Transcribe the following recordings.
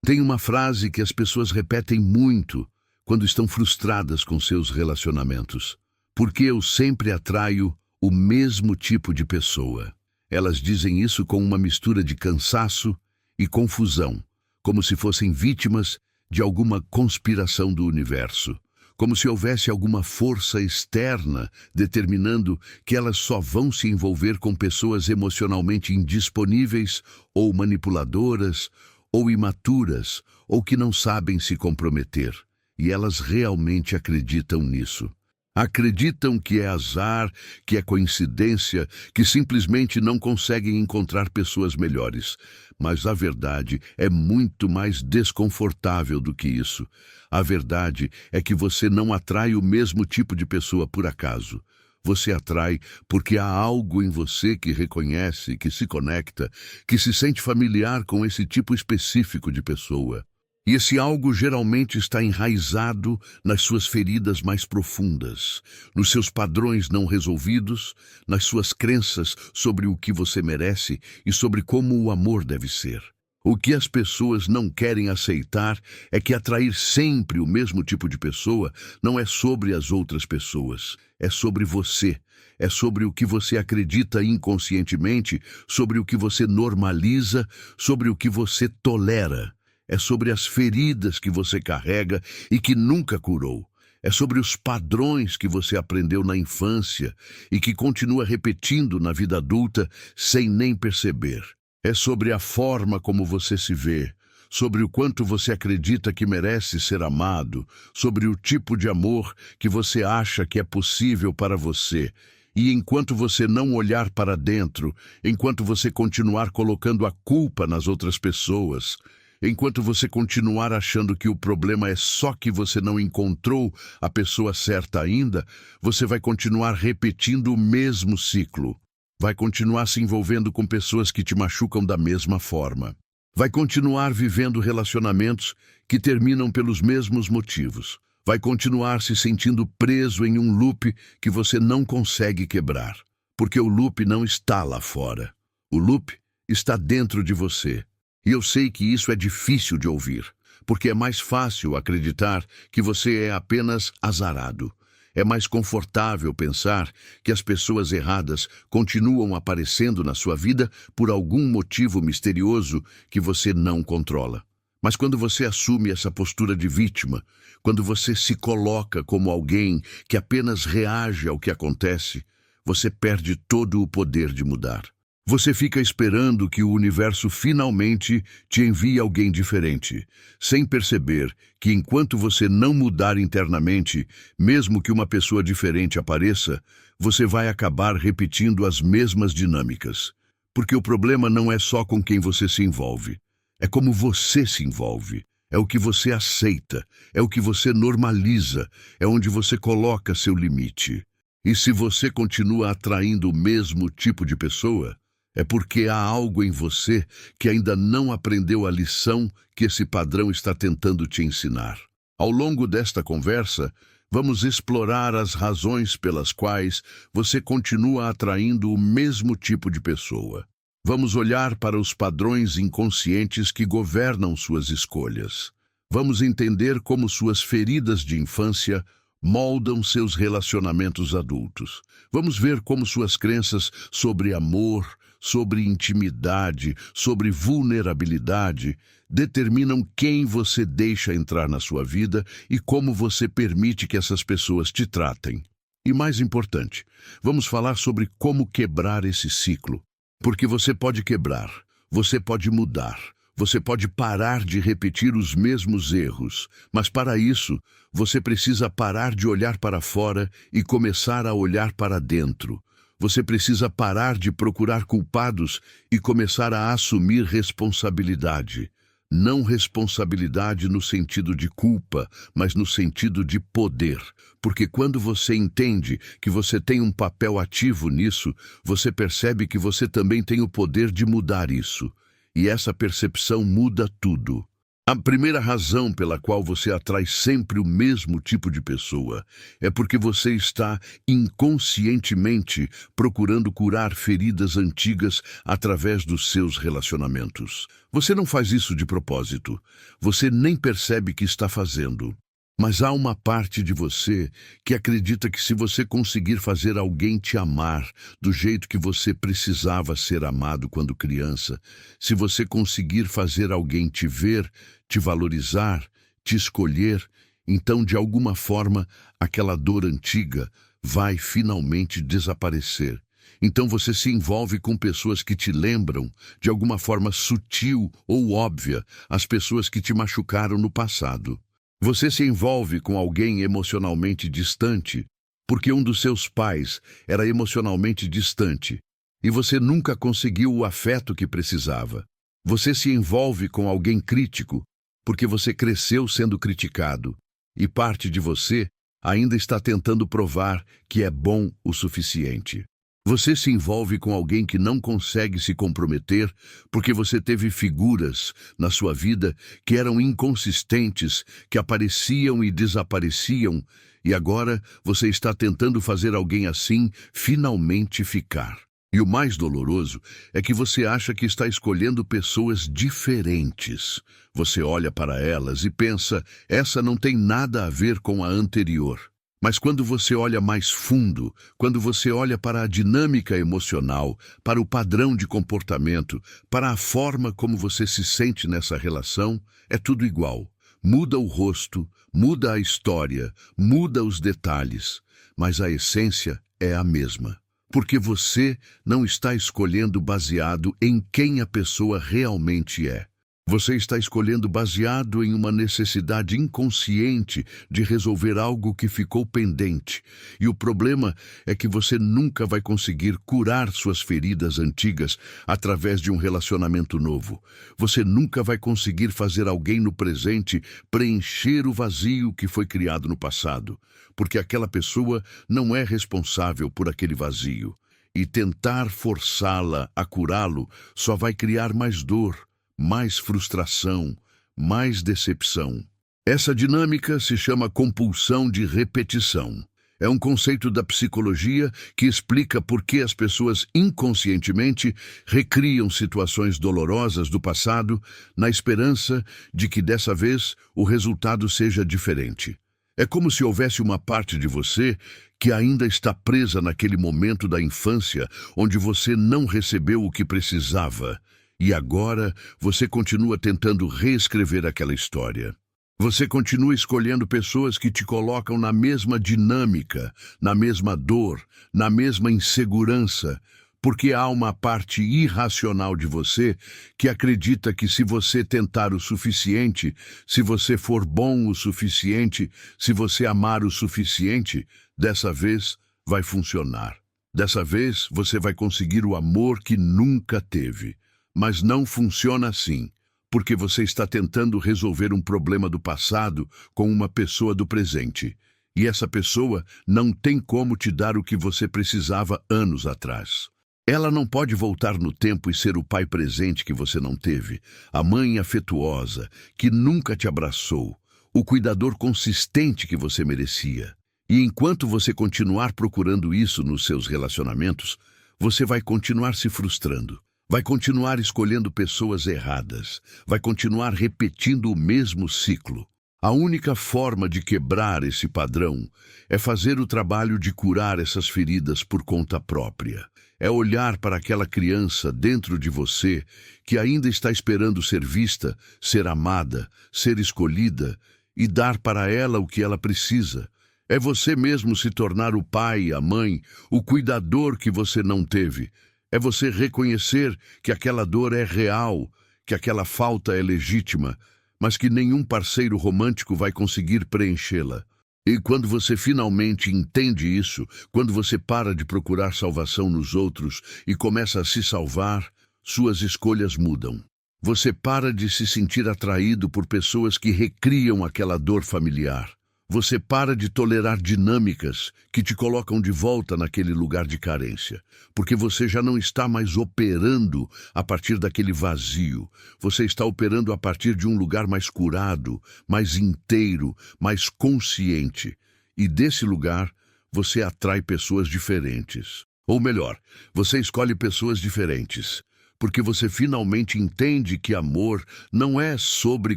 Tem uma frase que as pessoas repetem muito quando estão frustradas com seus relacionamentos. Porque eu sempre atraio o mesmo tipo de pessoa. Elas dizem isso com uma mistura de cansaço e confusão, como se fossem vítimas de alguma conspiração do universo, como se houvesse alguma força externa determinando que elas só vão se envolver com pessoas emocionalmente indisponíveis ou manipuladoras ou imaturas ou que não sabem se comprometer. E elas realmente acreditam nisso. Acreditam que é azar, que é coincidência, que simplesmente não conseguem encontrar pessoas melhores. Mas a verdade é muito mais desconfortável do que isso. A verdade é que você não atrai o mesmo tipo de pessoa por acaso. Você atrai porque há algo em você que reconhece, que se conecta, que se sente familiar com esse tipo específico de pessoa. E esse algo geralmente está enraizado nas suas feridas mais profundas, nos seus padrões não resolvidos, nas suas crenças sobre o que você merece e sobre como o amor deve ser. O que as pessoas não querem aceitar é que atrair sempre o mesmo tipo de pessoa não é sobre as outras pessoas, é sobre você. É sobre o que você acredita inconscientemente, sobre o que você normaliza, sobre o que você tolera. É sobre as feridas que você carrega e que nunca curou. É sobre os padrões que você aprendeu na infância e que continua repetindo na vida adulta sem nem perceber. É sobre a forma como você se vê, sobre o quanto você acredita que merece ser amado, sobre o tipo de amor que você acha que é possível para você. E enquanto você não olhar para dentro, enquanto você continuar colocando a culpa nas outras pessoas, enquanto você continuar achando que o problema é só que você não encontrou a pessoa certa ainda, você vai continuar repetindo o mesmo ciclo. Vai continuar se envolvendo com pessoas que te machucam da mesma forma. Vai continuar vivendo relacionamentos que terminam pelos mesmos motivos. Vai continuar se sentindo preso em um loop que você não consegue quebrar. Porque o loop não está lá fora. O loop está dentro de você. E eu sei que isso é difícil de ouvir, porque é mais fácil acreditar que você é apenas azarado. É mais confortável pensar que as pessoas erradas continuam aparecendo na sua vida por algum motivo misterioso que você não controla. Mas quando você assume essa postura de vítima, quando você se coloca como alguém que apenas reage ao que acontece, você perde todo o poder de mudar. Você fica esperando que o universo finalmente te envie alguém diferente, sem perceber que enquanto você não mudar internamente, mesmo que uma pessoa diferente apareça, você vai acabar repetindo as mesmas dinâmicas. Porque o problema não é só com quem você se envolve, é como você se envolve, é o que você aceita, é o que você normaliza, é onde você coloca seu limite. E se você continua atraindo o mesmo tipo de pessoa, é porque há algo em você que ainda não aprendeu a lição que esse padrão está tentando te ensinar. Ao longo desta conversa, vamos explorar as razões pelas quais você continua atraindo o mesmo tipo de pessoa. Vamos olhar para os padrões inconscientes que governam suas escolhas. Vamos entender como suas feridas de infância moldam seus relacionamentos adultos. Vamos ver como suas crenças sobre amor, sobre intimidade, sobre vulnerabilidade, determinam quem você deixa entrar na sua vida e como você permite que essas pessoas te tratem. E mais importante, vamos falar sobre como quebrar esse ciclo. Porque você pode quebrar, você pode mudar, você pode parar de repetir os mesmos erros, mas para isso, você precisa parar de olhar para fora e começar a olhar para dentro. Você precisa parar de procurar culpados e começar a assumir responsabilidade. Não responsabilidade no sentido de culpa, mas no sentido de poder. Porque quando você entende que você tem um papel ativo nisso, você percebe que você também tem o poder de mudar isso. E essa percepção muda tudo. A primeira razão pela qual você atrai sempre o mesmo tipo de pessoa é porque você está inconscientemente procurando curar feridas antigas através dos seus relacionamentos. Você não faz isso de propósito. Você nem percebe que está fazendo. Mas há uma parte de você que acredita que se você conseguir fazer alguém te amar do jeito que você precisava ser amado quando criança, se você conseguir fazer alguém te ver, te valorizar, te escolher, então de alguma forma aquela dor antiga vai finalmente desaparecer. Então você se envolve com pessoas que te lembram, de alguma forma sutil ou óbvia, as pessoas que te machucaram no passado. Você se envolve com alguém emocionalmente distante porque um dos seus pais era emocionalmente distante e você nunca conseguiu o afeto que precisava. Você se envolve com alguém crítico porque você cresceu sendo criticado e parte de você ainda está tentando provar que é bom o suficiente. Você se envolve com alguém que não consegue se comprometer porque você teve figuras na sua vida que eram inconsistentes, que apareciam e desapareciam, e agora você está tentando fazer alguém assim finalmente ficar. E o mais doloroso é que você acha que está escolhendo pessoas diferentes. Você olha para elas e pensa, essa não tem nada a ver com a anterior. Mas quando você olha mais fundo, quando você olha para a dinâmica emocional, para o padrão de comportamento, para a forma como você se sente nessa relação, é tudo igual. Muda o rosto, muda a história, muda os detalhes, mas a essência é a mesma. Porque você não está escolhendo baseado em quem a pessoa realmente é. Você está escolhendo baseado em uma necessidade inconsciente de resolver algo que ficou pendente. E o problema é que você nunca vai conseguir curar suas feridas antigas através de um relacionamento novo. Você nunca vai conseguir fazer alguém no presente preencher o vazio que foi criado no passado, porque aquela pessoa não é responsável por aquele vazio. E tentar forçá-la a curá-lo só vai criar mais dor, mais frustração, mais decepção. Essa dinâmica se chama compulsão de repetição. É um conceito da psicologia que explica por que as pessoas inconscientemente recriam situações dolorosas do passado na esperança de que dessa vez o resultado seja diferente. É como se houvesse uma parte de você que ainda está presa naquele momento da infância onde você não recebeu o que precisava. E agora você continua tentando reescrever aquela história. Você continua escolhendo pessoas que te colocam na mesma dinâmica, na mesma dor, na mesma insegurança, porque há uma parte irracional de você que acredita que se você tentar o suficiente, se você for bom o suficiente, se você amar o suficiente, dessa vez vai funcionar. Dessa vez você vai conseguir o amor que nunca teve. Mas não funciona assim, porque você está tentando resolver um problema do passado com uma pessoa do presente. E essa pessoa não tem como te dar o que você precisava anos atrás. Ela não pode voltar no tempo e ser o pai presente que você não teve, a mãe afetuosa, que nunca te abraçou, o cuidador consistente que você merecia. E enquanto você continuar procurando isso nos seus relacionamentos, você vai continuar se frustrando. Vai continuar escolhendo pessoas erradas, vai continuar repetindo o mesmo ciclo. A única forma de quebrar esse padrão é fazer o trabalho de curar essas feridas por conta própria. É olhar para aquela criança dentro de você que ainda está esperando ser vista, ser amada, ser escolhida e dar para ela o que ela precisa. É você mesmo se tornar o pai, a mãe, o cuidador que você não teve. É você reconhecer que aquela dor é real, que aquela falta é legítima, mas que nenhum parceiro romântico vai conseguir preenchê-la. E quando você finalmente entende isso, quando você para de procurar salvação nos outros e começa a se salvar, suas escolhas mudam. Você para de se sentir atraído por pessoas que recriam aquela dor familiar. Você para de tolerar dinâmicas que te colocam de volta naquele lugar de carência, porque você já não está mais operando a partir daquele vazio. Você está operando a partir de um lugar mais curado, mais inteiro, mais consciente. E desse lugar, você atrai pessoas diferentes. Ou melhor, você escolhe pessoas diferentes, porque você finalmente entende que amor não é sobre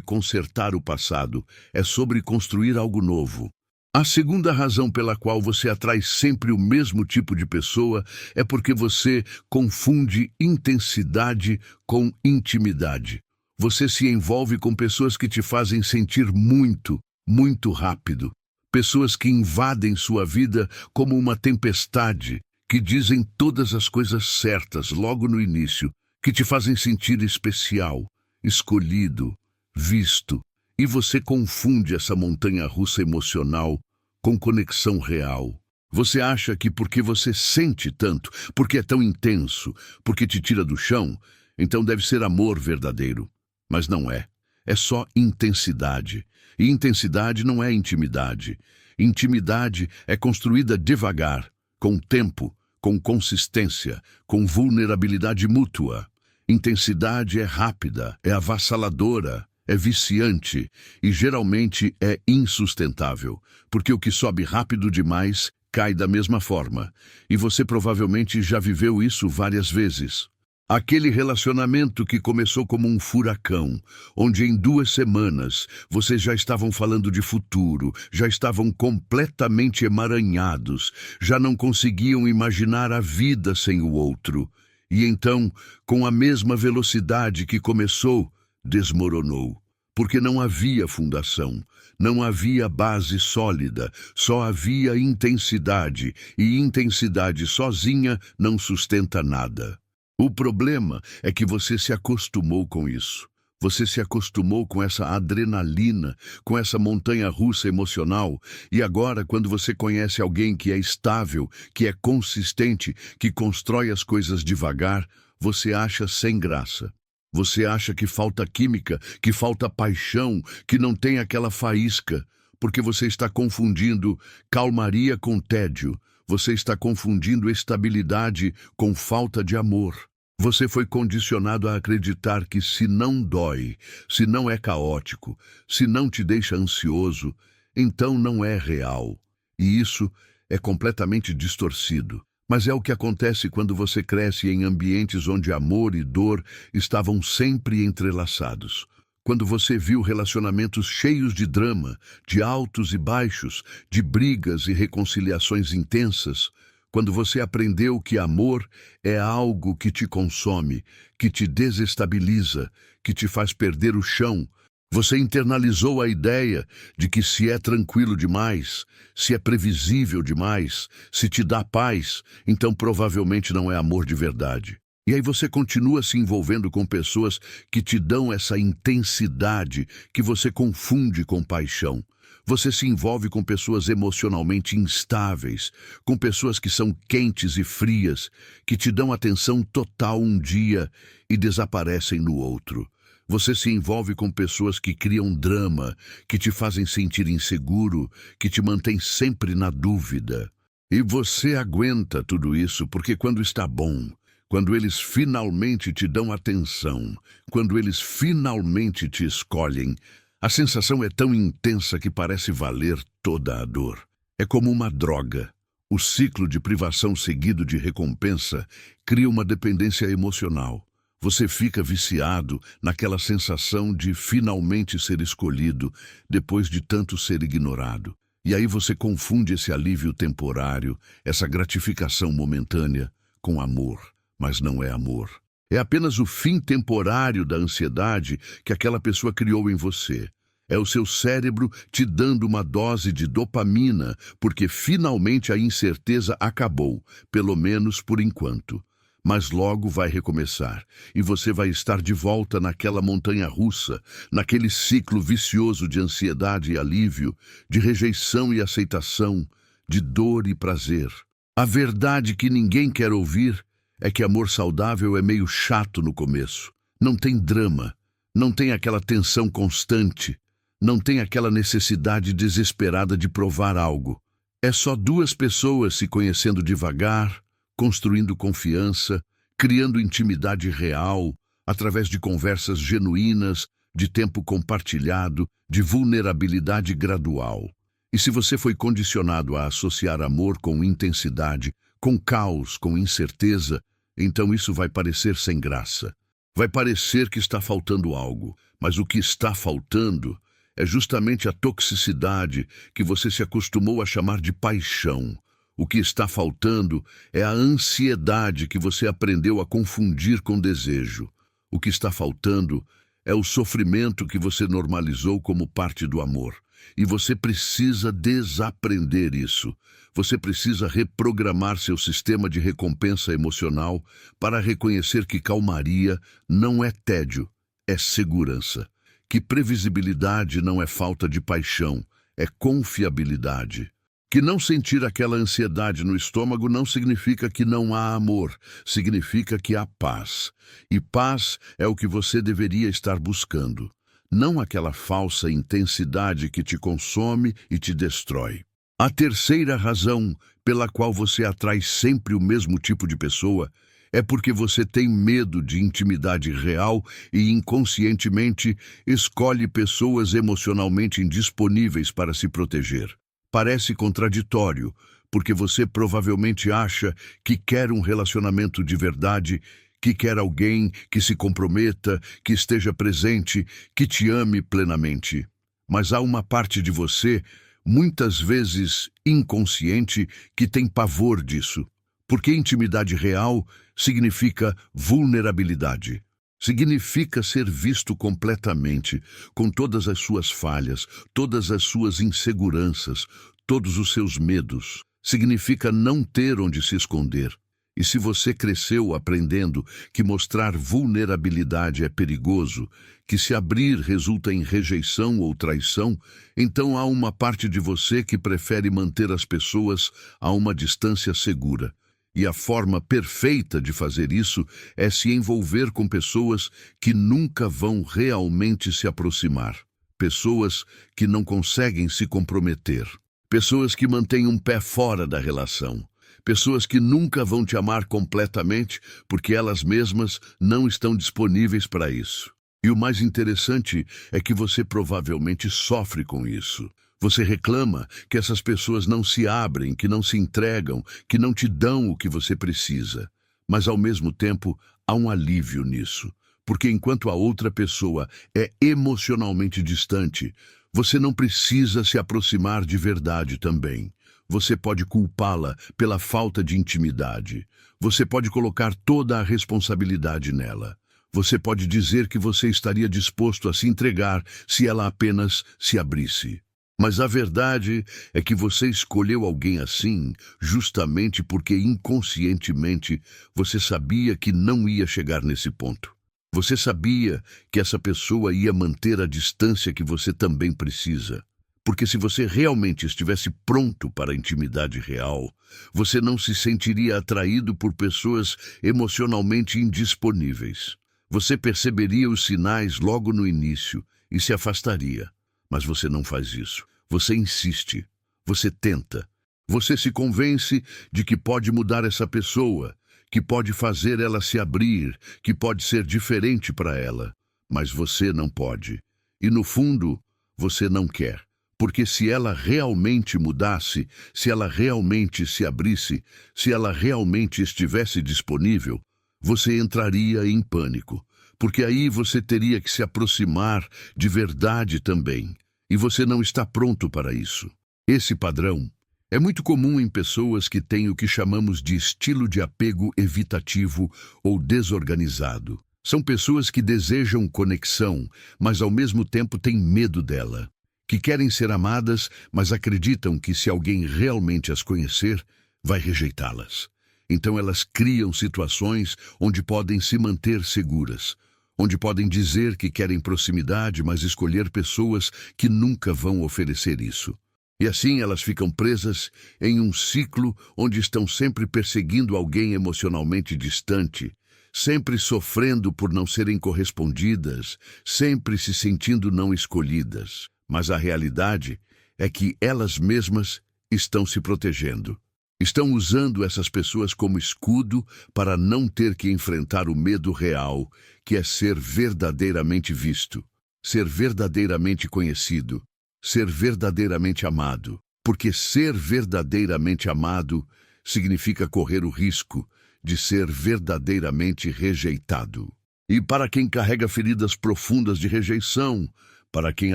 consertar o passado, é sobre construir algo novo. A segunda razão pela qual você atrai sempre o mesmo tipo de pessoa é porque você confunde intensidade com intimidade. Você se envolve com pessoas que te fazem sentir muito, muito rápido. Pessoas que invadem sua vida como uma tempestade, que dizem todas as coisas certas logo no início, que te fazem sentir especial, escolhido, visto, e você confunde essa montanha-russa emocional com conexão real. Você acha que porque você sente tanto, porque é tão intenso, porque te tira do chão, então deve ser amor verdadeiro. Mas não é. É só intensidade. E intensidade não é intimidade. Intimidade é construída devagar, com tempo, com consistência, com vulnerabilidade mútua. Intensidade é rápida, é avassaladora, é viciante e geralmente é insustentável, porque o que sobe rápido demais cai da mesma forma. E você provavelmente já viveu isso várias vezes. Aquele relacionamento que começou como um furacão, onde em 2 semanas vocês já estavam falando de futuro, já estavam completamente emaranhados, já não conseguiam imaginar a vida sem o outro. E então, com a mesma velocidade que começou, desmoronou. Porque não havia fundação, não havia base sólida, só havia intensidade, e intensidade sozinha não sustenta nada. O problema é que você se acostumou com isso. Você se acostumou com essa adrenalina, com essa montanha-russa emocional, e agora, quando você conhece alguém que é estável, que é consistente, que constrói as coisas devagar, você acha sem graça. Você acha que falta química, que falta paixão, que não tem aquela faísca, porque você está confundindo calmaria com tédio, você está confundindo estabilidade com falta de amor. Você foi condicionado a acreditar que se não dói, se não é caótico, se não te deixa ansioso, então não é real. E isso é completamente distorcido. Mas é o que acontece quando você cresce em ambientes onde amor e dor estavam sempre entrelaçados. Quando você viu relacionamentos cheios de drama, de altos e baixos, de brigas e reconciliações intensas, quando você aprendeu que amor é algo que te consome, que te desestabiliza, que te faz perder o chão, você internalizou a ideia de que se é tranquilo demais, se é previsível demais, se te dá paz, então provavelmente não é amor de verdade. E aí você continua se envolvendo com pessoas que te dão essa intensidade que você confunde com paixão. Você se envolve com pessoas emocionalmente instáveis, com pessoas que são quentes e frias, que te dão atenção total um dia e desaparecem no outro. Você se envolve com pessoas que criam drama, que te fazem sentir inseguro, que te mantêm sempre na dúvida. E você aguenta tudo isso porque quando está bom, quando eles finalmente te dão atenção, quando eles finalmente te escolhem, a sensação é tão intensa que parece valer toda a dor. É como uma droga. O ciclo de privação seguido de recompensa cria uma dependência emocional. Você fica viciado naquela sensação de finalmente ser escolhido depois de tanto ser ignorado. E aí você confunde esse alívio temporário, essa gratificação momentânea, com amor. Mas não é amor. É apenas o fim temporário da ansiedade que aquela pessoa criou em você. É o seu cérebro te dando uma dose de dopamina, porque finalmente a incerteza acabou, pelo menos por enquanto. Mas logo vai recomeçar, e você vai estar de volta naquela montanha-russa, naquele ciclo vicioso de ansiedade e alívio, de rejeição e aceitação, de dor e prazer. A verdade que ninguém quer ouvir é que amor saudável é meio chato no começo. Não tem drama, não tem aquela tensão constante, Não tem aquela necessidade desesperada de provar algo. É só duas pessoas se conhecendo devagar, construindo confiança, criando intimidade real, através de conversas genuínas, de tempo compartilhado, de vulnerabilidade gradual. E se você foi condicionado a associar amor com intensidade, com caos, com incerteza, então isso vai parecer sem graça. Vai parecer que está faltando algo, mas o que está faltando é justamente a toxicidade que você se acostumou a chamar de paixão. O que está faltando é a ansiedade que você aprendeu a confundir com desejo. O que está faltando é o sofrimento que você normalizou como parte do amor. E você precisa desaprender isso. Você precisa reprogramar seu sistema de recompensa emocional para reconhecer que calmaria não é tédio, é segurança. Que previsibilidade não é falta de paixão, é confiabilidade. Que não sentir aquela ansiedade no estômago não significa que não há amor, significa que há paz. E paz é o que você deveria estar buscando. Não aquela falsa intensidade que te consome e te destrói. A terceira razão pela qual você atrai sempre o mesmo tipo de pessoa é porque você tem medo de intimidade real e inconscientemente escolhe pessoas emocionalmente indisponíveis para se proteger. Parece contraditório, porque você provavelmente acha que quer um relacionamento de verdade, que quer alguém que se comprometa, que esteja presente, que te ame plenamente. Mas há uma parte de você, muitas vezes inconsciente, que tem pavor disso. Porque intimidade real significa vulnerabilidade. Significa ser visto completamente, com todas as suas falhas, todas as suas inseguranças, todos os seus medos. Significa não ter onde se esconder. E se você cresceu aprendendo que mostrar vulnerabilidade é perigoso, que se abrir resulta em rejeição ou traição, então há uma parte de você que prefere manter as pessoas a uma distância segura. E a forma perfeita de fazer isso é se envolver com pessoas que nunca vão realmente se aproximar. Pessoas que não conseguem se comprometer. Pessoas que mantêm um pé fora da relação. Pessoas que nunca vão te amar completamente porque elas mesmas não estão disponíveis para isso. E o mais interessante é que você provavelmente sofre com isso. Você reclama que essas pessoas não se abrem, que não se entregam, que não te dão o que você precisa. Mas, ao mesmo tempo, há um alívio nisso. Porque enquanto a outra pessoa é emocionalmente distante, você não precisa se aproximar de verdade também. Você pode culpá-la pela falta de intimidade. Você pode colocar toda a responsabilidade nela. Você pode dizer que você estaria disposto a se entregar se ela apenas se abrisse. Mas a verdade é que você escolheu alguém assim justamente porque inconscientemente você sabia que não ia chegar nesse ponto. Você sabia que essa pessoa ia manter a distância que você também precisa. Porque se você realmente estivesse pronto para a intimidade real, você não se sentiria atraído por pessoas emocionalmente indisponíveis. Você perceberia os sinais logo no início e se afastaria. Mas você não faz isso. Você insiste. Você tenta. Você se convence de que pode mudar essa pessoa, que pode fazer ela se abrir, que pode ser diferente para ela. Mas você não pode. E no fundo, você não quer. Porque se ela realmente mudasse, se ela realmente se abrisse, se ela realmente estivesse disponível, você entraria em pânico. Porque aí você teria que se aproximar de verdade também. E você não está pronto para isso. Esse padrão é muito comum em pessoas que têm o que chamamos de estilo de apego evitativo ou desorganizado. São pessoas que desejam conexão, mas ao mesmo tempo têm medo dela. Que querem ser amadas, mas acreditam que se alguém realmente as conhecer, vai rejeitá-las. Então elas criam situações onde podem se manter seguras, onde podem dizer que querem proximidade, mas escolher pessoas que nunca vão oferecer isso. E assim elas ficam presas em um ciclo onde estão sempre perseguindo alguém emocionalmente distante, sempre sofrendo por não serem correspondidas, sempre se sentindo não escolhidas. Mas a realidade é que elas mesmas estão se protegendo. Estão usando essas pessoas como escudo para não ter que enfrentar o medo real, que é ser verdadeiramente visto, ser verdadeiramente conhecido, ser verdadeiramente amado. Porque ser verdadeiramente amado significa correr o risco de ser verdadeiramente rejeitado. E para quem carrega feridas profundas de rejeição, para quem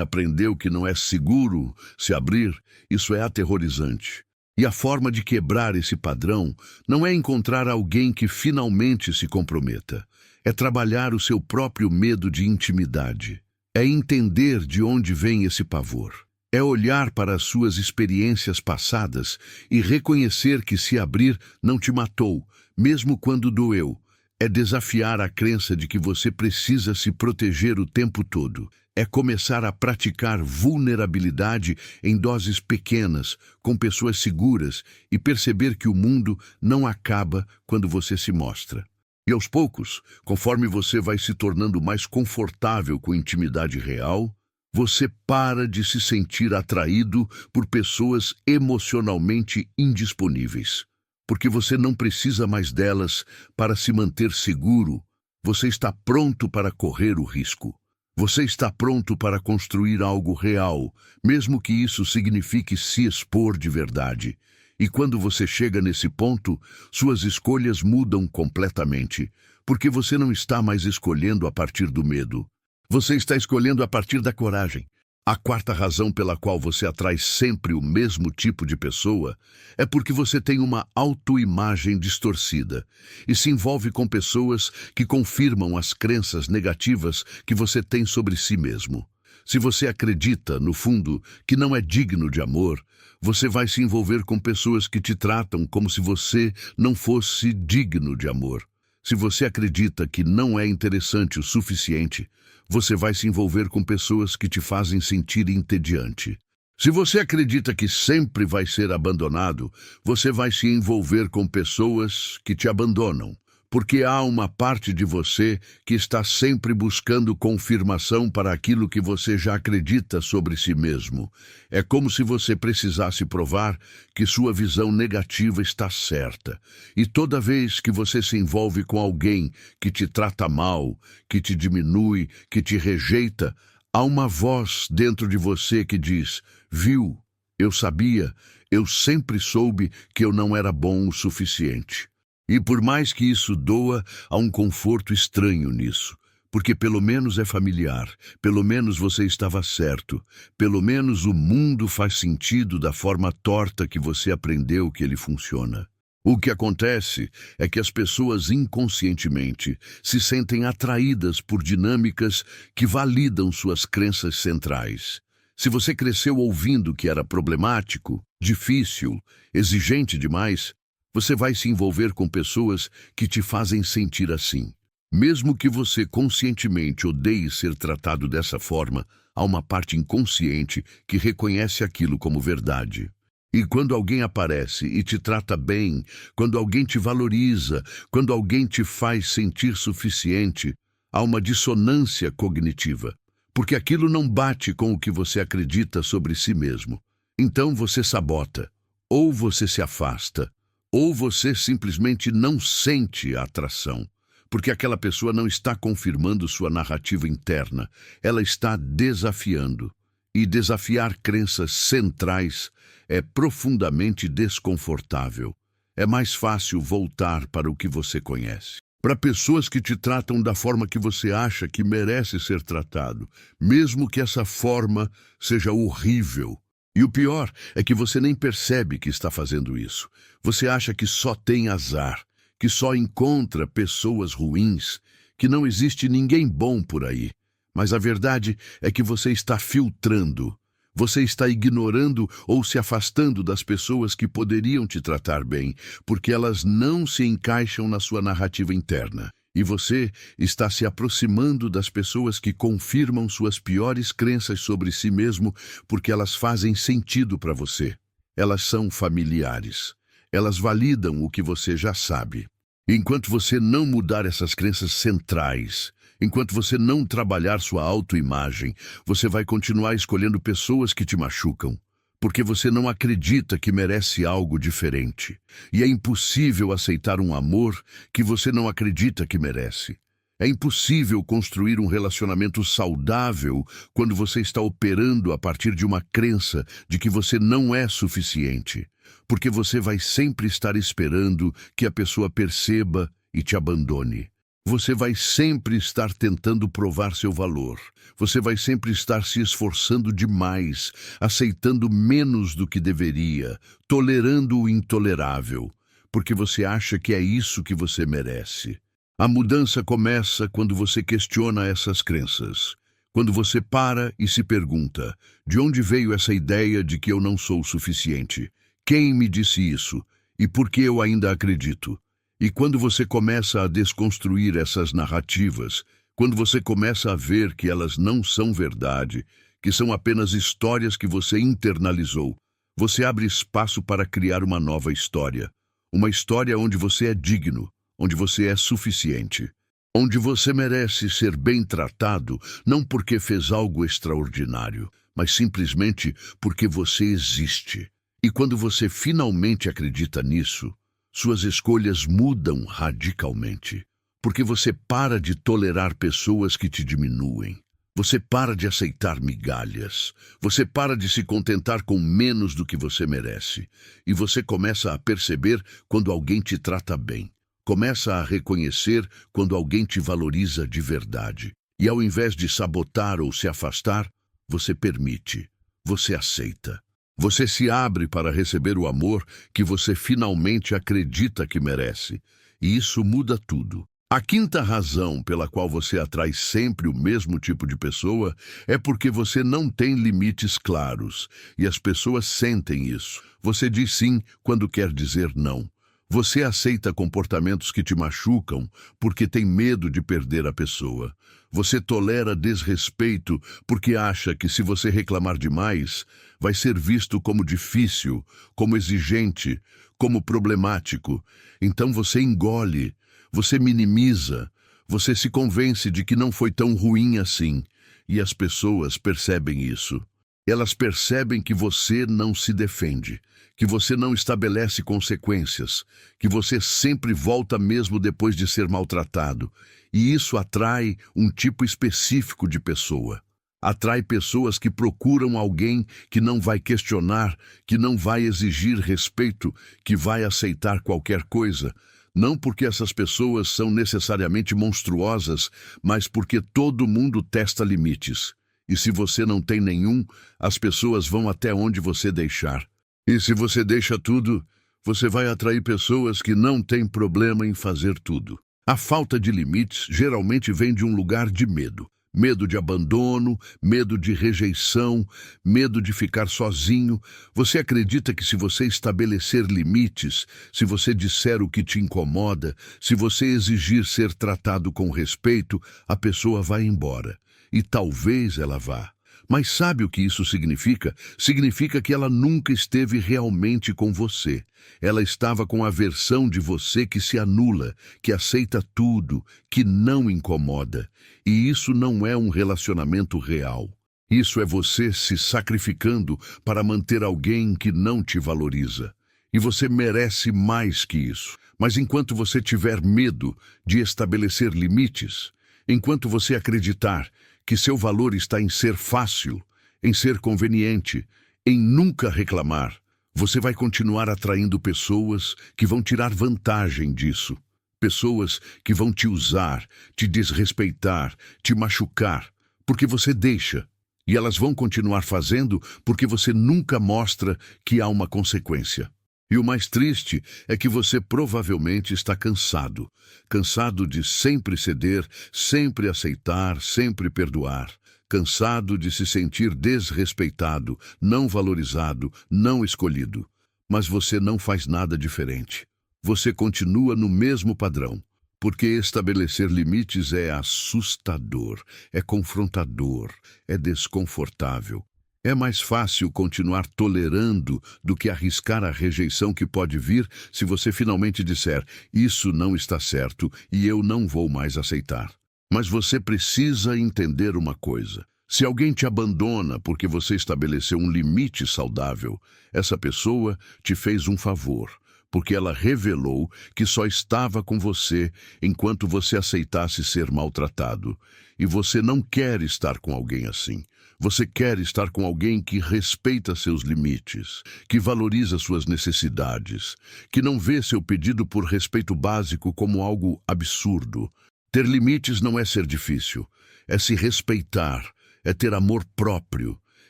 aprendeu que não é seguro se abrir, isso é aterrorizante. E a forma de quebrar esse padrão não é encontrar alguém que finalmente se comprometa. É trabalhar o seu próprio medo de intimidade. É entender de onde vem esse pavor. É olhar para as suas experiências passadas e reconhecer que se abrir não te matou, mesmo quando doeu. É desafiar a crença de que você precisa se proteger o tempo todo. É começar a praticar vulnerabilidade em doses pequenas, com pessoas seguras, e perceber que o mundo não acaba quando você se mostra. E aos poucos, conforme você vai se tornando mais confortável com intimidade real, você para de se sentir atraído por pessoas emocionalmente indisponíveis. Porque você não precisa mais delas para se manter seguro. Você está pronto para correr o risco. Você está pronto para construir algo real, mesmo que isso signifique se expor de verdade. E quando você chega nesse ponto, suas escolhas mudam completamente, porque você não está mais escolhendo a partir do medo. Você está escolhendo a partir da coragem. A quarta razão pela qual você atrai sempre o mesmo tipo de pessoa é porque você tem uma autoimagem distorcida e se envolve com pessoas que confirmam as crenças negativas que você tem sobre si mesmo. Se você acredita, no fundo, que não é digno de amor, você vai se envolver com pessoas que te tratam como se você não fosse digno de amor. Se você acredita que não é interessante o suficiente, você vai se envolver com pessoas que te fazem sentir entediante. Se você acredita que sempre vai ser abandonado, você vai se envolver com pessoas que te abandonam, porque há uma parte de você que está sempre buscando confirmação para aquilo que você já acredita sobre si mesmo. É como se você precisasse provar que sua visão negativa está certa. E toda vez que você se envolve com alguém que te trata mal, que te diminui, que te rejeita, há uma voz dentro de você que diz: "Viu? Eu sabia, eu sempre soube que eu não era bom o suficiente." E por mais que isso doa, há um conforto estranho nisso, porque pelo menos é familiar, pelo menos você estava certo, pelo menos o mundo faz sentido da forma torta que você aprendeu que ele funciona. O que acontece é que as pessoas inconscientemente se sentem atraídas por dinâmicas que validam suas crenças centrais. Se você cresceu ouvindo que era problemático, difícil, exigente demais, você vai se envolver com pessoas que te fazem sentir assim. Mesmo que você conscientemente odeie ser tratado dessa forma, há uma parte inconsciente que reconhece aquilo como verdade. E quando alguém aparece e te trata bem, quando alguém te valoriza, quando alguém te faz sentir suficiente, há uma dissonância cognitiva, porque aquilo não bate com o que você acredita sobre si mesmo. Então você sabota, ou você se afasta, ou você simplesmente não sente a atração, porque aquela pessoa não está confirmando sua narrativa interna, ela está desafiando. E desafiar crenças centrais é profundamente desconfortável. É mais fácil voltar para o que você conhece. Para pessoas que te tratam da forma que você acha que merece ser tratado, mesmo que essa forma seja horrível. E o pior é que você nem percebe que está fazendo isso. Você acha que só tem azar, que só encontra pessoas ruins, que não existe ninguém bom por aí. Mas a verdade é que você está filtrando. Você está ignorando ou se afastando das pessoas que poderiam te tratar bem, porque elas não se encaixam na sua narrativa interna. E você está se aproximando das pessoas que confirmam suas piores crenças sobre si mesmo porque elas fazem sentido para você. Elas são familiares. Elas validam o que você já sabe. Enquanto você não mudar essas crenças centrais, Enquanto você não trabalhar sua autoimagem, você vai continuar escolhendo pessoas que te machucam, porque você não acredita que merece algo diferente. E é impossível aceitar um amor que você não acredita que merece. É impossível construir um relacionamento saudável quando você está operando a partir de uma crença de que você não é suficiente, porque você vai sempre estar esperando que a pessoa perceba e te abandone. Você vai sempre estar tentando provar seu valor. Você vai sempre estar se esforçando demais, aceitando menos do que deveria, tolerando o intolerável, porque você acha que é isso que você merece. A mudança começa quando você questiona essas crenças. Quando você para e se pergunta: de onde veio essa ideia de que eu não sou o suficiente? Quem me disse isso? E por que eu ainda acredito? E quando você começa a desconstruir essas narrativas, quando você começa a ver que elas não são verdade, que são apenas histórias que você internalizou, você abre espaço para criar uma nova história. Uma história onde você é digno, onde você é suficiente, onde você merece ser bem tratado, não porque fez algo extraordinário, mas simplesmente porque você existe. E quando você finalmente acredita nisso, suas escolhas mudam radicalmente, porque você para de tolerar pessoas que te diminuem. Você para de aceitar migalhas. Você para de se contentar com menos do que você merece. E você começa a perceber quando alguém te trata bem. Começa a reconhecer quando alguém te valoriza de verdade. E ao invés de sabotar ou se afastar, você permite, você aceita. Você se abre para receber o amor que você finalmente acredita que merece. E isso muda tudo. A quinta razão pela qual você atrai sempre o mesmo tipo de pessoa é porque você não tem limites claros. E as pessoas sentem isso. Você diz sim quando quer dizer não. Você aceita comportamentos que te machucam porque tem medo de perder a pessoa. Você tolera desrespeito porque acha que se você reclamar demais, vai ser visto como difícil, como exigente, como problemático. Então você engole, você minimiza, você se convence de que não foi tão ruim assim. E as pessoas percebem isso. Elas percebem que você não se defende, que você não estabelece consequências, que você sempre volta mesmo depois de ser maltratado. E isso atrai um tipo específico de pessoa. Atrai pessoas que procuram alguém que não vai questionar, que não vai exigir respeito, que vai aceitar qualquer coisa. Não porque essas pessoas são necessariamente monstruosas, mas porque todo mundo testa limites. E se você não tem nenhum, as pessoas vão até onde você deixar. E se você deixa tudo, você vai atrair pessoas que não têm problema em fazer tudo. A falta de limites geralmente vem de um lugar de medo. Medo de abandono, medo de rejeição, medo de ficar sozinho. Você acredita que se você estabelecer limites, se você disser o que te incomoda, se você exigir ser tratado com respeito, a pessoa vai embora. E talvez ela vá. Mas sabe o que isso significa? Significa que ela nunca esteve realmente com você. Ela estava com a versão de você que se anula, que aceita tudo, que não incomoda. E isso não é um relacionamento real. Isso é você se sacrificando para manter alguém que não te valoriza. E você merece mais que isso. Mas enquanto você tiver medo de estabelecer limites, enquanto você acreditar que seu valor está em ser fácil, em ser conveniente, em nunca reclamar, você vai continuar atraindo pessoas que vão tirar vantagem disso. Pessoas que vão te usar, te desrespeitar, te machucar, porque você deixa. E elas vão continuar fazendo porque você nunca mostra que há uma consequência. E o mais triste é que você provavelmente está cansado. Cansado de sempre ceder, sempre aceitar, sempre perdoar. Cansado de se sentir desrespeitado, não valorizado, não escolhido. Mas você não faz nada diferente. Você continua no mesmo padrão. Porque estabelecer limites é assustador, é confrontador, é desconfortável. É mais fácil continuar tolerando do que arriscar a rejeição que pode vir se você finalmente disser: isso não está certo e eu não vou mais aceitar. Mas você precisa entender uma coisa. Se alguém te abandona porque você estabeleceu um limite saudável, essa pessoa te fez um favor, porque ela revelou que só estava com você enquanto você aceitasse ser maltratado. E você não quer estar com alguém assim. Você quer estar com alguém que respeita seus limites, que valoriza suas necessidades, que não vê seu pedido por respeito básico como algo absurdo. Ter limites não é ser difícil, é se respeitar, é ter amor próprio,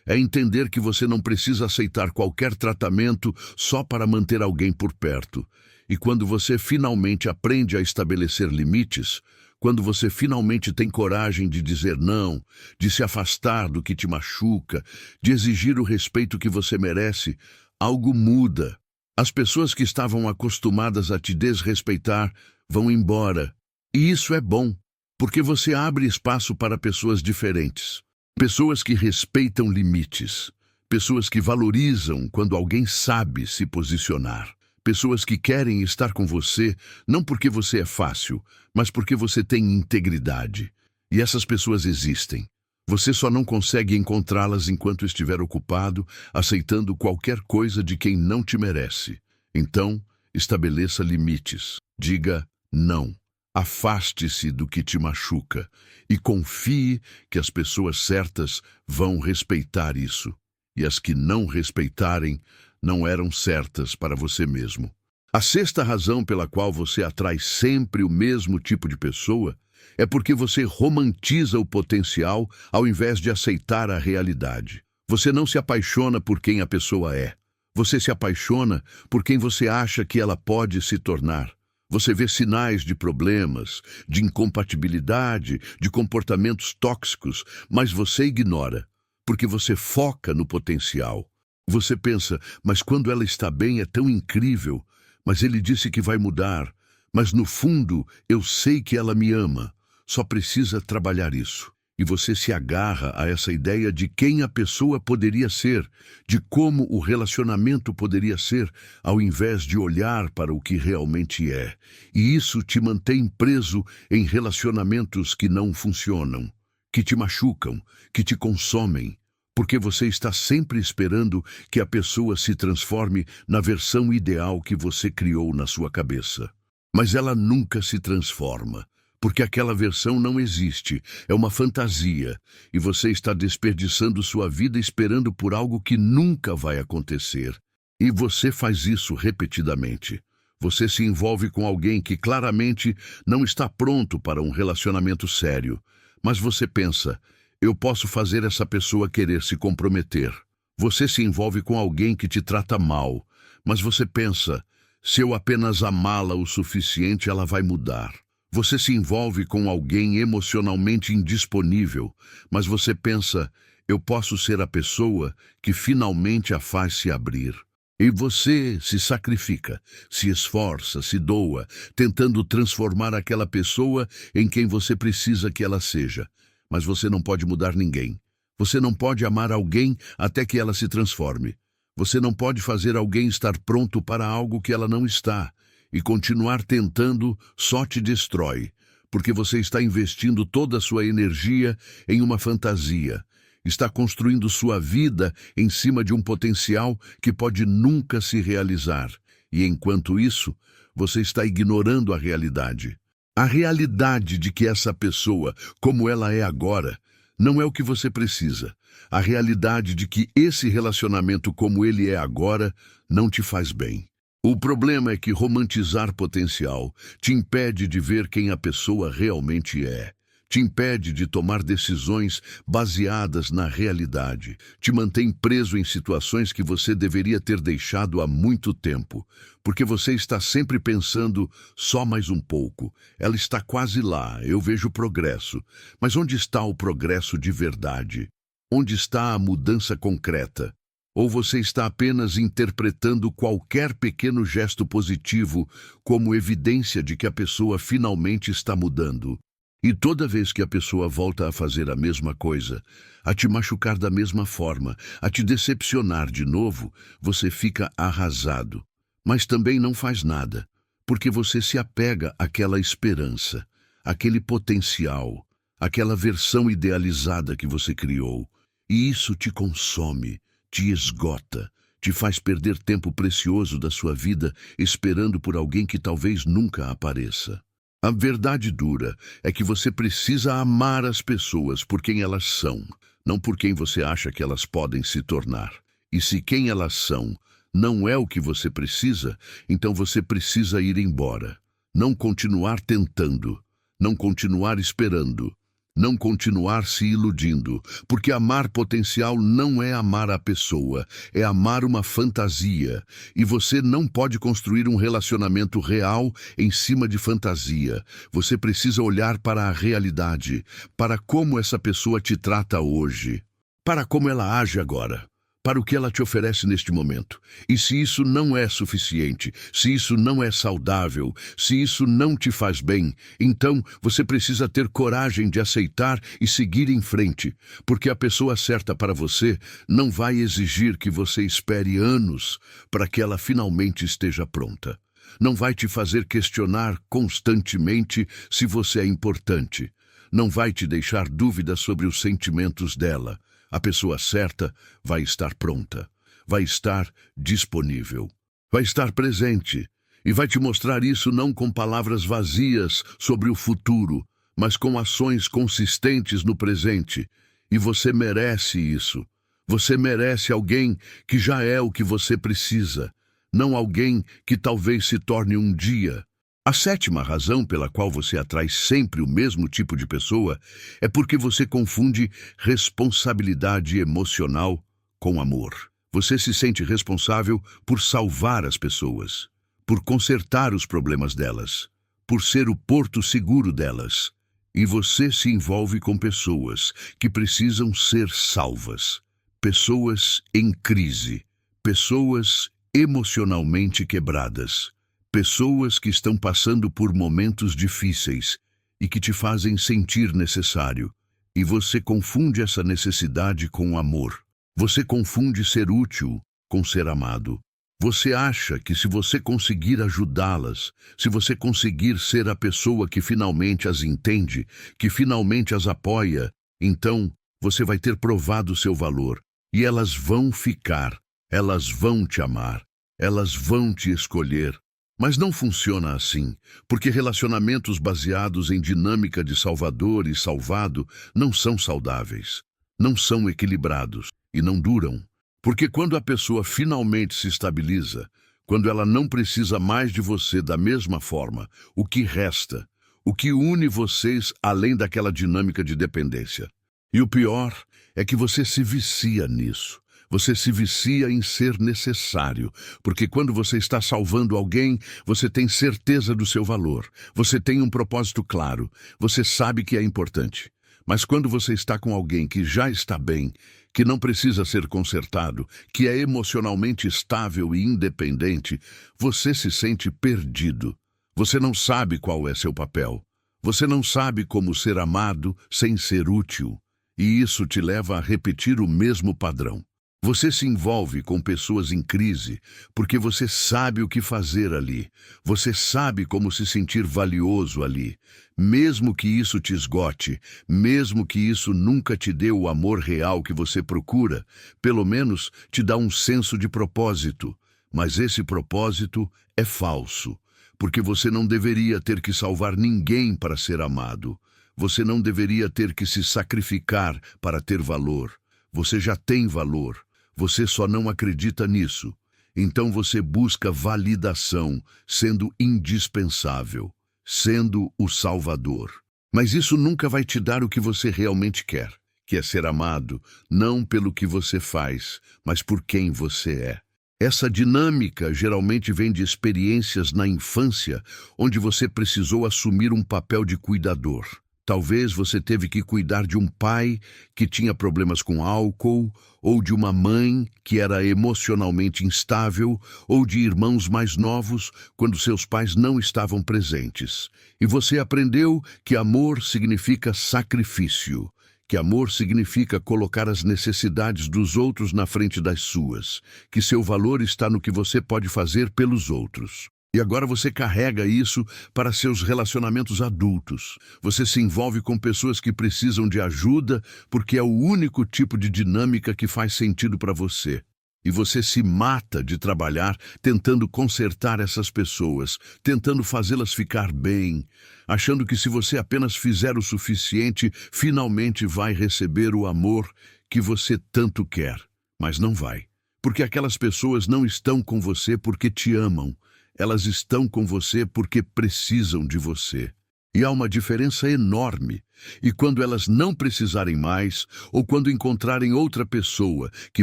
é entender que você não precisa aceitar qualquer tratamento só para manter alguém por perto. E quando você finalmente aprende a estabelecer limites, quando você finalmente tem coragem de dizer não, de se afastar do que te machuca, de exigir o respeito que você merece, algo muda. As pessoas que estavam acostumadas a te desrespeitar vão embora. E isso é bom, porque você abre espaço para pessoas diferentes. Pessoas que respeitam limites. Pessoas que valorizam quando alguém sabe se posicionar. Pessoas que querem estar com você, não porque você é fácil, mas porque você tem integridade. E essas pessoas existem. Você só não consegue encontrá-las enquanto estiver ocupado, aceitando qualquer coisa de quem não te merece. Então, estabeleça limites. Diga não. Afaste-se do que te machuca e confie que as pessoas certas vão respeitar isso. E as que não respeitarem não eram certas para você mesmo. A sexta razão pela qual você atrai sempre o mesmo tipo de pessoa é porque você romantiza o potencial ao invés de aceitar a realidade. Você não se apaixona por quem a pessoa é. Você se apaixona por quem você acha que ela pode se tornar. Você vê sinais de problemas, de incompatibilidade, de comportamentos tóxicos, mas você ignora, porque você foca no potencial. Você pensa, mas quando ela está bem é tão incrível, mas ele disse que vai mudar, mas no fundo eu sei que ela me ama, só precisa trabalhar isso. E você se agarra a essa ideia de quem a pessoa poderia ser, de como o relacionamento poderia ser, ao invés de olhar para o que realmente é. E isso te mantém preso em relacionamentos que não funcionam, que te machucam, que te consomem, porque você está sempre esperando que a pessoa se transforme na versão ideal que você criou na sua cabeça. Mas ela nunca se transforma. Porque aquela versão não existe, é uma fantasia, e você está desperdiçando sua vida esperando por algo que nunca vai acontecer. E você faz isso repetidamente. Você se envolve com alguém que claramente não está pronto para um relacionamento sério, mas você pensa, eu posso fazer essa pessoa querer se comprometer. Você se envolve com alguém que te trata mal, mas você pensa, se eu apenas amá-la o suficiente, ela vai mudar. Você se envolve com alguém emocionalmente indisponível, mas você pensa, eu posso ser a pessoa que finalmente a faz se abrir. E você se sacrifica, se esforça, se doa, tentando transformar aquela pessoa em quem você precisa que ela seja. Mas você não pode mudar ninguém. Você não pode amar alguém até que ela se transforme. Você não pode fazer alguém estar pronto para algo que ela não está. E continuar tentando só te destrói, porque você está investindo toda a sua energia em uma fantasia. Está construindo sua vida em cima de um potencial que pode nunca se realizar. E enquanto isso, você está ignorando a realidade. A realidade de que essa pessoa, como ela é agora, não é o que você precisa. A realidade de que esse relacionamento como ele é agora não te faz bem. O problema é que romantizar potencial te impede de ver quem a pessoa realmente é. Te impede de tomar decisões baseadas na realidade. Te mantém preso em situações que você deveria ter deixado há muito tempo. Porque você está sempre pensando, só mais um pouco. Ela está quase lá, eu vejo progresso. Mas onde está o progresso de verdade? Onde está a mudança concreta? Ou você está apenas interpretando qualquer pequeno gesto positivo como evidência de que a pessoa finalmente está mudando? E toda vez que a pessoa volta a fazer a mesma coisa, a te machucar da mesma forma, a te decepcionar de novo, você fica arrasado. Mas também não faz nada, porque você se apega àquela esperança, àquele potencial, aquela versão idealizada que você criou. E isso te consome, te esgota, te faz perder tempo precioso da sua vida esperando por alguém que talvez nunca apareça. A verdade dura é que você precisa amar as pessoas por quem elas são, não por quem você acha que elas podem se tornar. E se quem elas são não é o que você precisa, então você precisa ir embora. Não continuar tentando, não continuar esperando, não continuar se iludindo, porque amar potencial não é amar a pessoa, é amar uma fantasia. E você não pode construir um relacionamento real em cima de fantasia. Você precisa olhar para a realidade, para como essa pessoa te trata hoje, para como ela age agora, para o que ela te oferece neste momento. E se isso não é suficiente, se isso não é saudável, se isso não te faz bem, então você precisa ter coragem de aceitar e seguir em frente, porque a pessoa certa para você não vai exigir que você espere anos para que ela finalmente esteja pronta. Não vai te fazer questionar constantemente se você é importante. Não vai te deixar dúvidas sobre os sentimentos dela. A pessoa certa vai estar pronta, vai estar disponível, vai estar presente e vai te mostrar isso não com palavras vazias sobre o futuro, mas com ações consistentes no presente. E você merece isso. Você merece alguém que já é o que você precisa, não alguém que talvez se torne um dia. A sétima razão pela qual você atrai sempre o mesmo tipo de pessoa é porque você confunde responsabilidade emocional com amor. Você se sente responsável por salvar as pessoas, por consertar os problemas delas, por ser o porto seguro delas. E você se envolve com pessoas que precisam ser salvas, pessoas em crise, pessoas emocionalmente quebradas. Pessoas que estão passando por momentos difíceis e que te fazem sentir necessário. E você confunde essa necessidade com amor. Você confunde ser útil com ser amado. Você acha que se você conseguir ajudá-las, se você conseguir ser a pessoa que finalmente as entende, que finalmente as apoia, então você vai ter provado seu valor. E elas vão ficar, elas vão te amar, elas vão te escolher. Mas não funciona assim, porque relacionamentos baseados em dinâmica de salvador e salvado não são saudáveis, não são equilibrados e não duram. Porque quando a pessoa finalmente se estabiliza, quando ela não precisa mais de você da mesma forma, o que resta, o que une vocês além daquela dinâmica de dependência? E o pior é que você se vicia nisso. Você se vicia em ser necessário, porque quando você está salvando alguém, você tem certeza do seu valor, você tem um propósito claro, você sabe que é importante. Mas quando você está com alguém que já está bem, que não precisa ser consertado, que é emocionalmente estável e independente, você se sente perdido. Você não sabe qual é seu papel. Você não sabe como ser amado sem ser útil. E isso te leva a repetir o mesmo padrão. Você se envolve com pessoas em crise porque você sabe o que fazer ali. Você sabe como se sentir valioso ali. Mesmo que isso te esgote, mesmo que isso nunca te dê o amor real que você procura, pelo menos te dá um senso de propósito. Mas esse propósito é falso, porque você não deveria ter que salvar ninguém para ser amado. Você não deveria ter que se sacrificar para ter valor. Você já tem valor. Você só não acredita nisso. Então você busca validação, sendo indispensável, sendo o salvador. Mas isso nunca vai te dar o que você realmente quer, que é ser amado, não pelo que você faz, mas por quem você é. Essa dinâmica geralmente vem de experiências na infância, onde você precisou assumir um papel de cuidador. Talvez você teve que cuidar de um pai que tinha problemas com álcool, ou de uma mãe que era emocionalmente instável, ou de irmãos mais novos quando seus pais não estavam presentes. E você aprendeu que amor significa sacrifício, que amor significa colocar as necessidades dos outros na frente das suas, que seu valor está no que você pode fazer pelos outros. E agora você carrega isso para seus relacionamentos adultos. Você se envolve com pessoas que precisam de ajuda porque é o único tipo de dinâmica que faz sentido para você. E você se mata de trabalhar tentando consertar essas pessoas, tentando fazê-las ficar bem, achando que se você apenas fizer o suficiente, finalmente vai receber o amor que você tanto quer. Mas não vai. Porque aquelas pessoas não estão com você porque te amam. Elas estão com você porque precisam de você. E há uma diferença enorme. E quando elas não precisarem mais, ou quando encontrarem outra pessoa que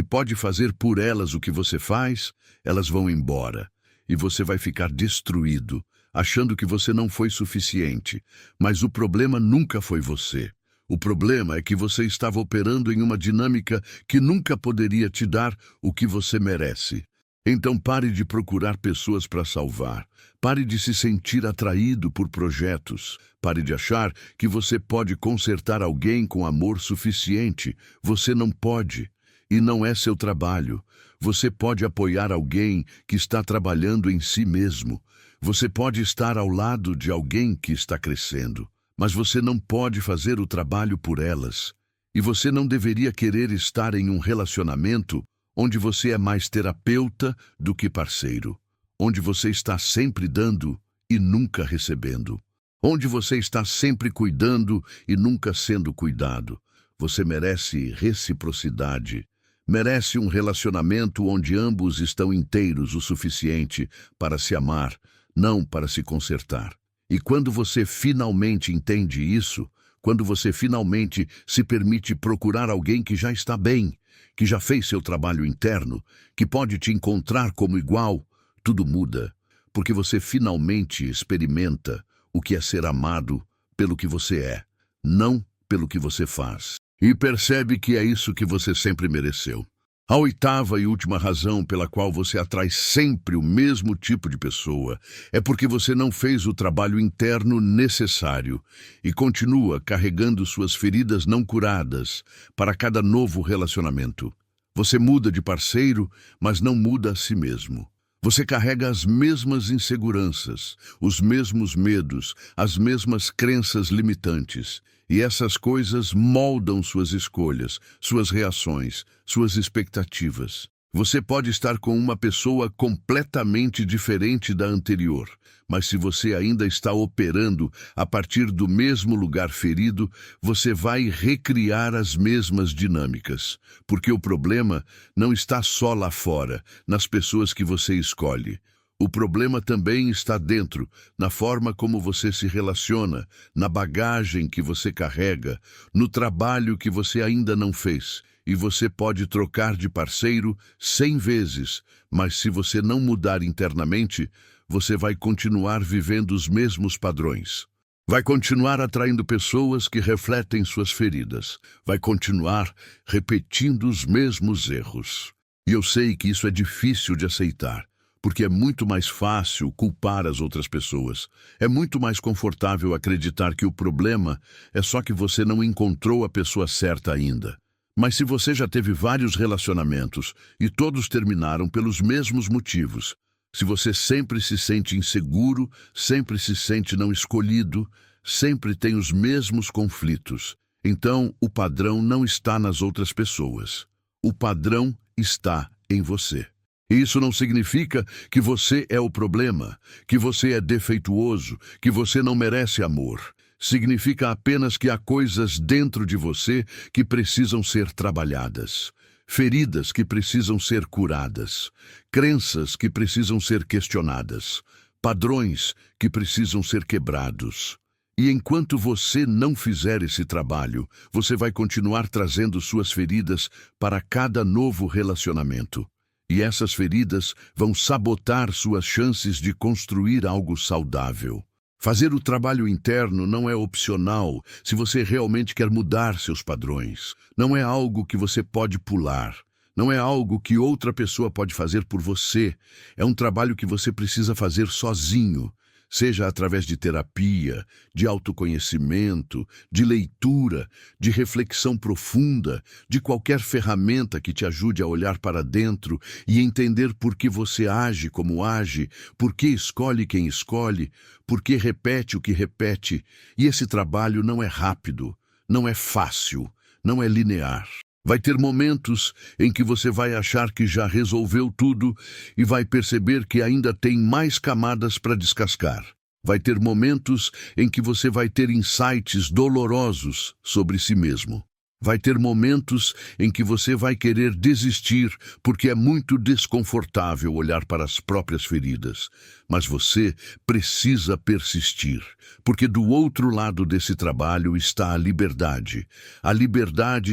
pode fazer por elas o que você faz, elas vão embora. E você vai ficar destruído, achando que você não foi suficiente. Mas o problema nunca foi você. O problema é que você estava operando em uma dinâmica que nunca poderia te dar o que você merece. Então pare de procurar pessoas para salvar. Pare de se sentir atraído por projetos. Pare de achar que você pode consertar alguém com amor suficiente. Você não pode. E não é seu trabalho. Você pode apoiar alguém que está trabalhando em si mesmo. Você pode estar ao lado de alguém que está crescendo. Mas você não pode fazer o trabalho por elas. E você não deveria querer estar em um relacionamento onde você é mais terapeuta do que parceiro, onde você está sempre dando e nunca recebendo, onde você está sempre cuidando e nunca sendo cuidado. Você merece reciprocidade, merece um relacionamento onde ambos estão inteiros o suficiente para se amar, não para se consertar. E quando você finalmente entende isso, quando você finalmente se permite procurar alguém que já está bem, que já fez seu trabalho interno, que pode te encontrar como igual, tudo muda, porque você finalmente experimenta o que é ser amado pelo que você é, não pelo que você faz. E percebe que é isso que você sempre mereceu. A oitava e última razão pela qual você atrai sempre o mesmo tipo de pessoa é porque você não fez o trabalho interno necessário e continua carregando suas feridas não curadas para cada novo relacionamento. Você muda de parceiro, mas não muda a si mesmo. Você carrega as mesmas inseguranças, os mesmos medos, as mesmas crenças limitantes. E essas coisas moldam suas escolhas, suas reações, suas expectativas. Você pode estar com uma pessoa completamente diferente da anterior, mas se você ainda está operando a partir do mesmo lugar ferido, você vai recriar as mesmas dinâmicas, porque o problema não está só lá fora, nas pessoas que você escolhe. O problema também está dentro, na forma como você se relaciona, na bagagem que você carrega, no trabalho que você ainda não fez. E você pode trocar de parceiro 100 vezes, mas se você não mudar internamente, você vai continuar vivendo os mesmos padrões. Vai continuar atraindo pessoas que refletem suas feridas. Vai continuar repetindo os mesmos erros. E eu sei que isso é difícil de aceitar, porque é muito mais fácil culpar as outras pessoas. É muito mais confortável acreditar que o problema é só que você não encontrou a pessoa certa ainda. Mas se você já teve vários relacionamentos e todos terminaram pelos mesmos motivos, se você sempre se sente inseguro, sempre se sente não escolhido, sempre tem os mesmos conflitos, então o padrão não está nas outras pessoas. O padrão está em você. E isso não significa que você é o problema, que você é defeituoso, que você não merece amor. Significa apenas que há coisas dentro de você que precisam ser trabalhadas, feridas que precisam ser curadas, crenças que precisam ser questionadas, padrões que precisam ser quebrados. E enquanto você não fizer esse trabalho, você vai continuar trazendo suas feridas para cada novo relacionamento. E essas feridas vão sabotar suas chances de construir algo saudável. Fazer o trabalho interno não é opcional se você realmente quer mudar seus padrões. Não é algo que você pode pular. Não é algo que outra pessoa pode fazer por você. É um trabalho que você precisa fazer sozinho, seja através de terapia, de autoconhecimento, de leitura, de reflexão profunda, de qualquer ferramenta que te ajude a olhar para dentro e entender por que você age como age, por que escolhe quem escolhe, por que repete o que repete. E esse trabalho não é rápido, não é fácil, não é linear. Vai ter momentos em que você vai achar que já resolveu tudo e vai perceber que ainda tem mais camadas para descascar. Vai ter momentos em que você vai ter insights dolorosos sobre si mesmo. Vai ter momentos em que você vai querer desistir porque é muito desconfortável olhar para as próprias feridas. Mas você precisa persistir, porque do outro lado desse trabalho está a liberdade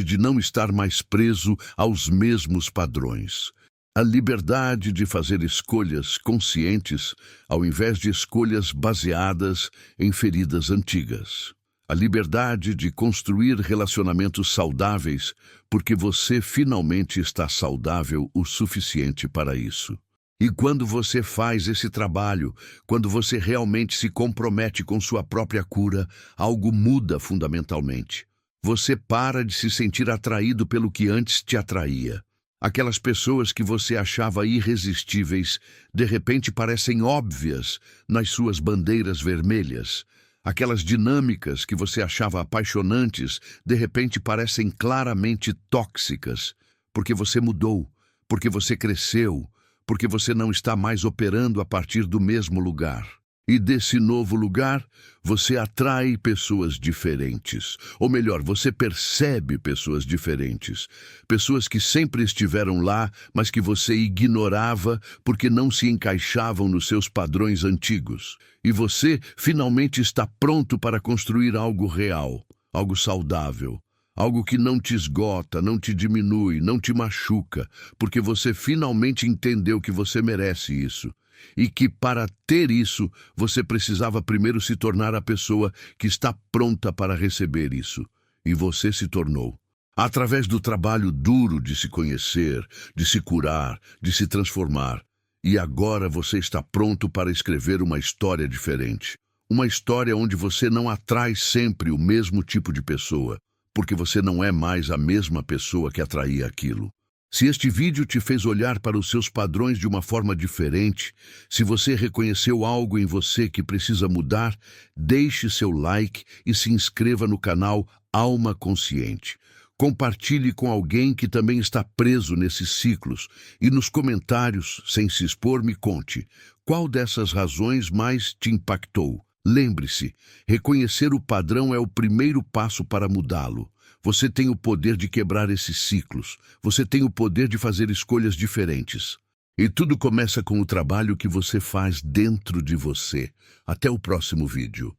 de não estar mais preso aos mesmos padrões. A liberdade de fazer escolhas conscientes ao invés de escolhas baseadas em feridas antigas. A liberdade de construir relacionamentos saudáveis, porque você finalmente está saudável o suficiente para isso. E quando você faz esse trabalho, quando você realmente se compromete com sua própria cura, algo muda fundamentalmente. Você para de se sentir atraído pelo que antes te atraía. Aquelas pessoas que você achava irresistíveis, de repente parecem óbvias nas suas bandeiras vermelhas. Aquelas dinâmicas que você achava apaixonantes, de repente parecem claramente tóxicas, porque você mudou, porque você cresceu, porque você não está mais operando a partir do mesmo lugar. E desse novo lugar, você atrai pessoas diferentes. Ou melhor, você percebe pessoas diferentes. Pessoas que sempre estiveram lá, mas que você ignorava porque não se encaixavam nos seus padrões antigos. E você finalmente está pronto para construir algo real, algo saudável. Algo que não te esgota, não te diminui, não te machuca, porque você finalmente entendeu que você merece isso. E que para ter isso, você precisava primeiro se tornar a pessoa que está pronta para receber isso. E você se tornou. Através do trabalho duro de se conhecer, de se curar, de se transformar. E agora você está pronto para escrever uma história diferente. Uma história onde você não atrai sempre o mesmo tipo de pessoa, porque você não é mais a mesma pessoa que atraía aquilo. Se este vídeo te fez olhar para os seus padrões de uma forma diferente, se você reconheceu algo em você que precisa mudar, deixe seu like e se inscreva no canal Alma Consciente. Compartilhe com alguém que também está preso nesses ciclos e nos comentários, sem se expor, me conte qual dessas razões mais te impactou. Lembre-se, reconhecer o padrão é o primeiro passo para mudá-lo. Você tem o poder de quebrar esses ciclos. Você tem o poder de fazer escolhas diferentes. E tudo começa com o trabalho que você faz dentro de você. Até o próximo vídeo.